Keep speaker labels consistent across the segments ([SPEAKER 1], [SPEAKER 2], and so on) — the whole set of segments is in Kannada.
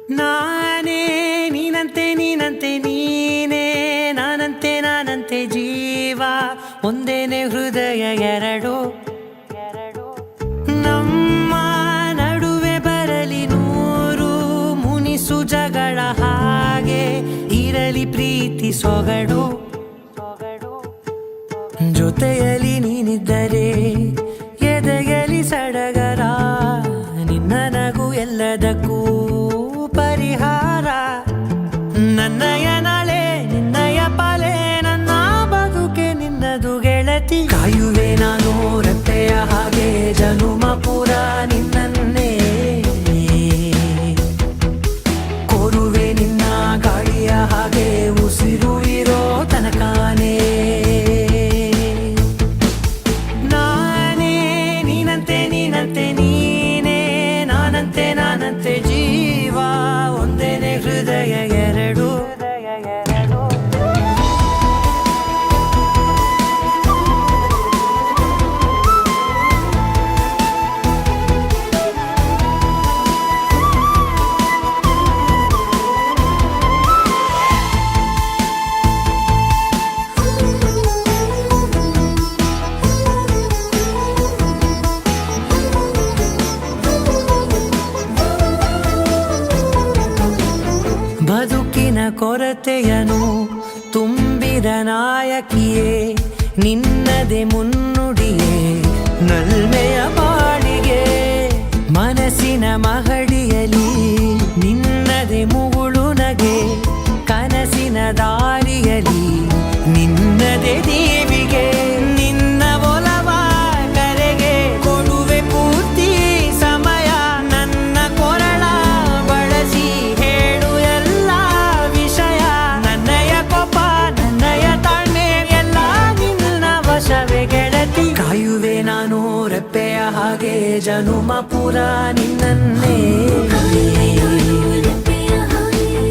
[SPEAKER 1] ನಾನೇ ನೀನಂತೆ ನೀನಂತೆ ನೀನೇ ನಾನಂತೆ ನಾನಂತೆ ಜೀವ ಒಂದೇನೆ ಹೃದಯ ಎರಡು ನಮ್ಮ ನಡುವೆ ಬರಲಿ ನೂರು ಮುನಿಸು ಜಗಳ ಹಾಗೆ ಇರಲಿ ಪ್ರೀತಿ ಸೊಗಡು ಜೊತೆಯಲ್ಲಿ ನೀನಿದ್ದರೆ ಎದೆಯಲಿ ಸಡಗರ ನಿನ್ನ ನಗು ಎಲ್ಲದಕ್ಕೂ ಪರಿಹಾರ ನನ್ನಯ ನಾಳೆ ನಿನ್ನಯ ಪಾಲೆ ನನ್ನ ಬದುಕೆ ನಿನ್ನದು ಗೆಳತಿ ಕಾಯುವೆ ನಾನು ರೆಪ್ಪೆಯ ಹಾಗೆ ಜನುಮ ಪುರ ನಿನ್ನನ್ನೇ ಕೋರುವೆ ನಿನ್ನ ಗಾಳಿಯ ಹಾಗೆ ಉಸಿರು ಇರೋ ತನಕಾನೇ ನಾನೇ ನೀನಂತೆ ನೀನಂತೆ ನೀನೇ ನಾನಂತೆ ನಾನಂತೆ ಜೀವ ಒಂದೇನೆ ಹೃದಯ ಎರಡು ಬದುಕಿನ ಕೊರತೆಯನು ತುಂಬಿದ ನಾಯಕಿಯೇ ನಿನ್ನದೆ ಮುನ್ನುಡಿಯೇ ನಲ್ಮೆಯ ಬಾಳಿಗೆ ಮನಸ್ಸಿನ ಮಹಡಿಯಲಿ ನಿನ್ನದೆ ಮುಗುಳು ನಗೆ ಕನಸಿನ ದಾರಿಯಲಿ ನಿನ್ನದೆ ದೇವಿಗೆ ನಿನ್ನ ಒಲವ ಕರೆಗೆ ಕೊಡುವೆ ಪೂರ್ತಿ ಸಮಯ ನನ್ನ ಕೊರಳ ಬಳಸಿ ಹೇಳು ಎಲ್ಲ ವಿಷಯ ನನ್ನಯ ಕೋಪ ನನ್ನಯ ತಾಳ್ಮೆ ಎಲ್ಲ ನಿನ್ನ ವಶವೇ ಗೆಳತಿ ಕಾಯುವೆ ನಾನು ರೆಪ್ಪೆಯ ಹಾಗೆ ಜನುಮ ಪುರ ನಿನ್ನನ್ನೇ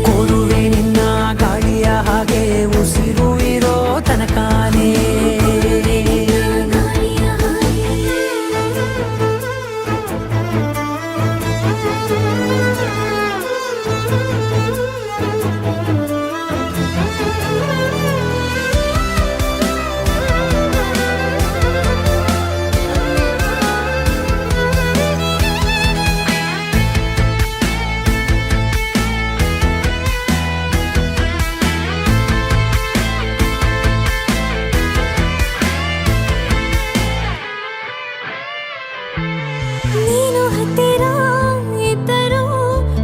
[SPEAKER 1] ಕೋರುವೆ ನಿನ್ನ ಗಾಳಿಯ ಹಾಗೆ ಉಸಿರು ಇರೋ ತನಕಾನೇ
[SPEAKER 2] ನೀನು ಹತ್ತಿರ ಇದ್ದರೂ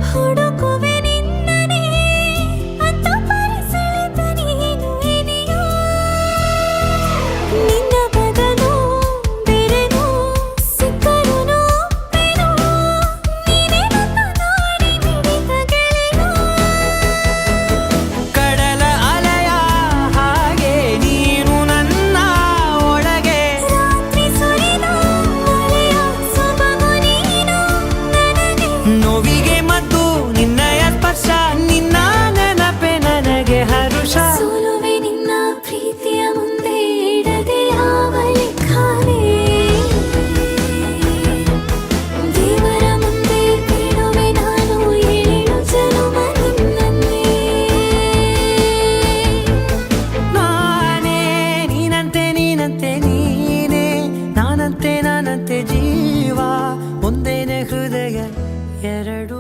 [SPEAKER 2] ಹುಡುಕುವೆ ನಿನ್ನನೇ ಅಂತ ಪರಿಸೆಳೆದ ನೀನು ಇದೆಯಾ ನಿನ್ನ ಬದಲು ಬೇರೆನೋ ಸಿಕ್ಕರೂ ನೋವೆನೋ ನೀನೇ ನನ್ನ ನಾಡಿ ಮಿಡಿದ ಗೆಳೆಯ
[SPEAKER 1] ಕಡಲ ಅಲೆಯ ಹಾಗೆ ನೀನು ನನ್ನ ಒಳಗೆ
[SPEAKER 2] ರಾತ್ರಿ ಸುರಿದ ಮಳೆಯ ಸೊಬಗು ನೀನು ನನಗೆ
[SPEAKER 1] ನೋವಿಗೆ ಮದ್ದು ನಿನ್ನಯ ಸ್ಪರ್ಶ ನಿನ್ನ ನೆನಪೆ ನನಗೆ ಹರುಷ
[SPEAKER 2] ಸೋಲುವೆ ನಿನ್ನ ಪ್ರೀತಿಯ ಮುಂದೆ ಇಡದೆ ಯಾವ ಲೆಕ್ಕನೇ ದೇವರ ಮುಂದೆ ಬಿಡುವೆ ನಾನು ಏಳು ಜನುಮ ನಿನ್ನನ್ನೇ
[SPEAKER 1] ನಾನೇ ನೀನಂತೆ ನೀನಂತೆ ನೀನೇ ನಾನಂತೆ ನಾನಂತೆ ಜೀವ ಒಂದೇನೆ ಹೃದಯ ಎರಡು